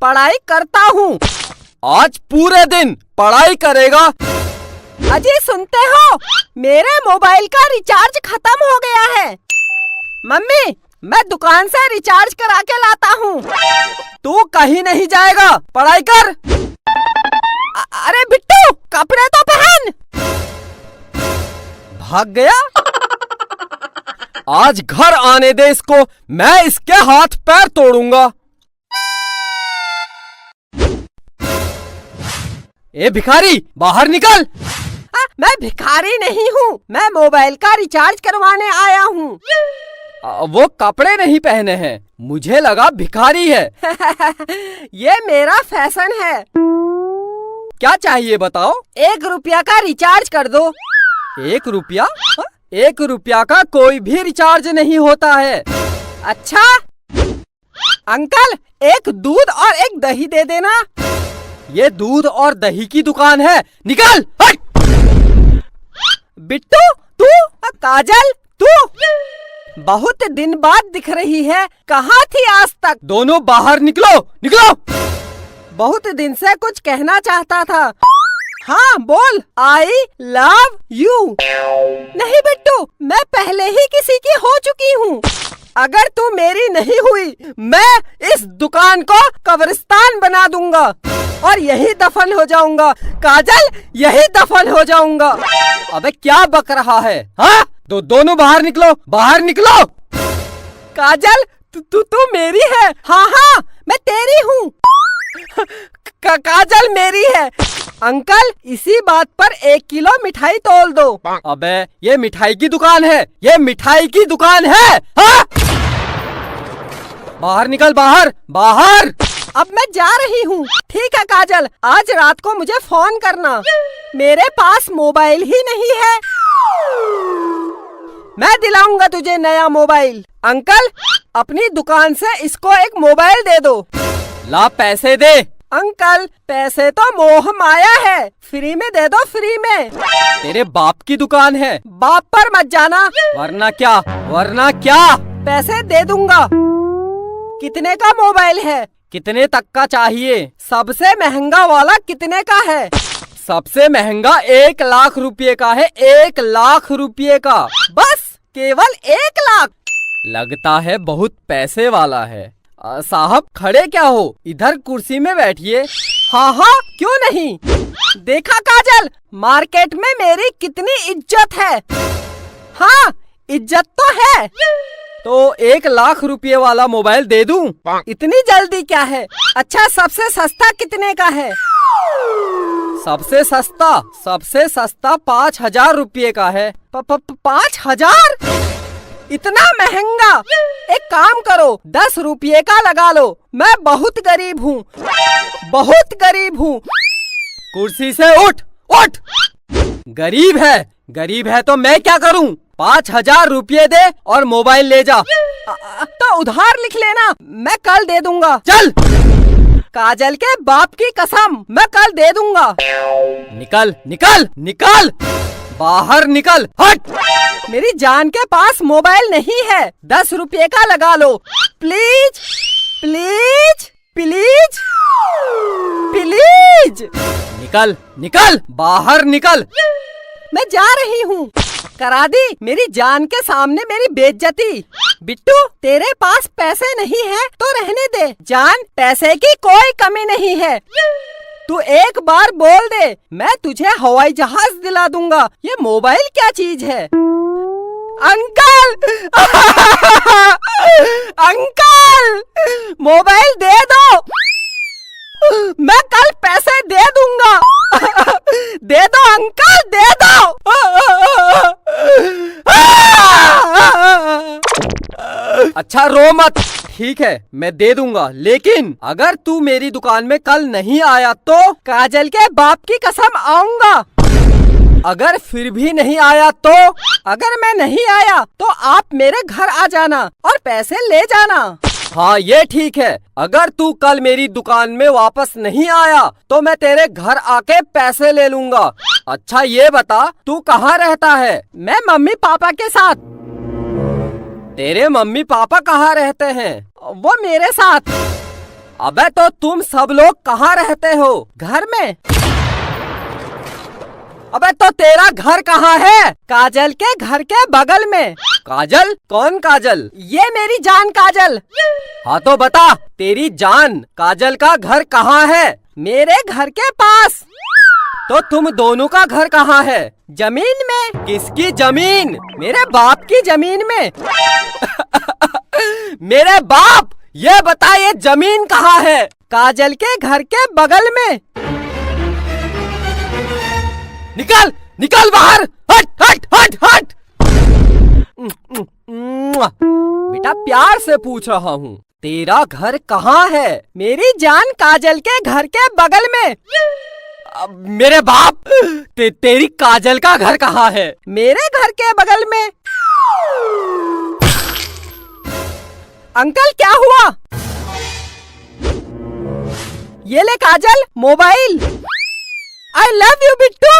पढ़ाई करता हूँ। आज पूरे दिन पढ़ाई करेगा? अजी सुनते हो, मेरे मोबाइल का रिचार्ज खत्म हो गया है। मम्मी, मैं दुकान से रिचार्ज करा के लाता हूँ। तू कहीं नहीं जाएगा, पढ़ाई कर। अरे बिट्टू, कपड़े तो पहन। भाग गया। आज घर आने दे इसको, मैं इसके हाथ पैर तोड़ूंगा। ए भिखारी, बाहर निकल। मैं भिखारी नहीं हूँ, मैं मोबाइल का रिचार्ज करवाने आया हूँ। वो कपड़े नहीं पहने हैं, मुझे लगा भिखारी है। ये मेरा फैशन है। क्या चाहिए बताओ? 1 रुपया का रिचार्ज कर दो। 1 रुपया? 1 रुपया का कोई भी रिचार्ज नहीं होता है। अच्छा अंकल, 1 दूध और 1 दही दे देना। ये दूध और दही की दुकान है, निकल। बिट्टू तू, काजल तू, बहुत दिन बाद दिख रही है, कहाँ थी आज तक? दोनों बाहर निकलो, निकलो। बहुत दिन से कुछ कहना चाहता था। हाँ बोल, आई लव यू। नहीं बिट्टू, मैं पहले ही किसी की हो चुकी हूँ। अगर तू मेरी नहीं हुई, मैं इस दुकान को कब्रिस्तान बना दूंगा और यही दफन हो जाऊंगा। काजल, यही दफन हो जाऊंगा। अबे क्या बक रहा है? हाँ, दोनों बाहर निकलो, बाहर निकलो। काजल, तू मेरी है। हाँ हाँ, मैं तेरी हूँ। काजल मेरी है। अंकल, इसी बात पर 1 किलो मिठाई तोल दो। अबे ये मिठाई की दुकान है, ये मिठाई की दुकान है। हाँ? बाहर निकल, बाहर बाहर। अब मैं जा रही हूँ। ठीक है काजल, आज रात को मुझे फोन करना। मेरे पास मोबाइल ही नहीं है। मैं दिलाऊंगा तुझे नया मोबाइल। अंकल, अपनी दुकान से इसको एक मोबाइल दे दो। ला पैसे दे। अंकल, पैसे तो मोह माया है, फ्री में दे दो, फ्री में। तेरे बाप की दुकान है, बाप पर मत जाना। वरना क्या, वरना क्या? पैसे दे दूंगा। कितने का मोबाइल है? कितने तक का चाहिए? सबसे महंगा वाला कितने का है? सबसे महंगा 1 लाख रुपए का है, 1 लाख रुपए का। बस केवल 1 लाख? लगता है बहुत पैसे वाला है। साहब खड़े क्या हो, इधर कुर्सी में बैठिए। हाँ हाँ, क्यों नहीं। देखा काजल, मार्केट में मेरी कितनी इज्जत है। हाँ, इज्जत तो है। तो 1 लाख रुपए वाला मोबाइल दे दूं? इतनी जल्दी क्या है? अच्छा, सबसे सस्ता कितने का है? सबसे सस्ता 5,000 रुपये का है। 5,000? इतना महंगा? एक काम करो, 10 रुपये का लगा लो। मैं बहुत गरीब हूँ, बहुत गरीब हूँ। कुर्सी से उठ, उठ। गरीब है तो मैं क्या करूँ? 5,000 रुपये दे और मोबाइल ले जा। तो उधार लिख लेना, मैं कल दे दूंगा। चल। काजल के बाप की कसम, मैं कल दे दूंगा। निकल निकल निकल, बाहर निकल, हट। मेरी जान के पास मोबाइल नहीं है, 10 रुपये का लगा लो। Please please please please. निकल निकल, बाहर निकल। मैं जा रही हूँ। करा दी मेरी जान के सामने मेरी बेइज्जती। बिट्टू, तेरे पास पैसे नहीं है तो रहने दे। जान, पैसे की कोई कमी नहीं है। तू एक बार बोल दे, मैं तुझे हवाई जहाज दिला दूंगा। ये मोबाइल क्या चीज है? अंकल अंकल, मोबाइल दे दो। मैं कल पैसे दे दूंगा। दे दो अंकल, दे दो। अच्छा रो मत, ठीक है मैं दे दूंगा, लेकिन अगर तू मेरी दुकान में कल नहीं आया तो? काजल के बाप की कसम आऊंगा। अगर फिर भी नहीं आया तो? अगर मैं नहीं आया तो आप मेरे घर आ जाना और पैसे ले जाना। हाँ ये ठीक है, अगर तू कल मेरी दुकान में वापस नहीं आया तो मैं तेरे घर आके पैसे ले लूंगा। अच्छा ये बता, तू कहाँ रहता है? मैं मम्मी पापा के साथ। तेरे मम्मी पापा कहाँ रहते हैं? वो मेरे साथ। अबे तो तुम सब लोग कहाँ रहते हो? घर में। अबे तो तेरा घर कहाँ है? काजल के घर के बगल में। काजल? कौन काजल? ये मेरी जान काजल। हाँ तो बता, तेरी जान काजल का घर कहाँ है? मेरे घर के पास। तो तुम दोनों का घर कहाँ है? जमीन में। किसकी जमीन? मेरे बाप की जमीन में। मेरे बाप, ये बता ये जमीन कहाँ है? काजल के घर के बगल में। निकल निकल बाहर, हट हट हट हट। बेटा प्यार से पूछ रहा हूँ, तेरा घर कहाँ है? मेरी जान काजल के घर के बगल में। मेरे बाप, तेरी काजल का घर कहाँ है? मेरे घर के बगल में। अंकल क्या हुआ? ये ले काजल, mobile. I love you Bittu,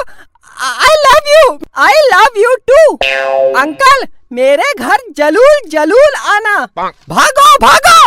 I love you, I love you too. Uncle मेरे घर जलूल जलूल आना। भागो भागो।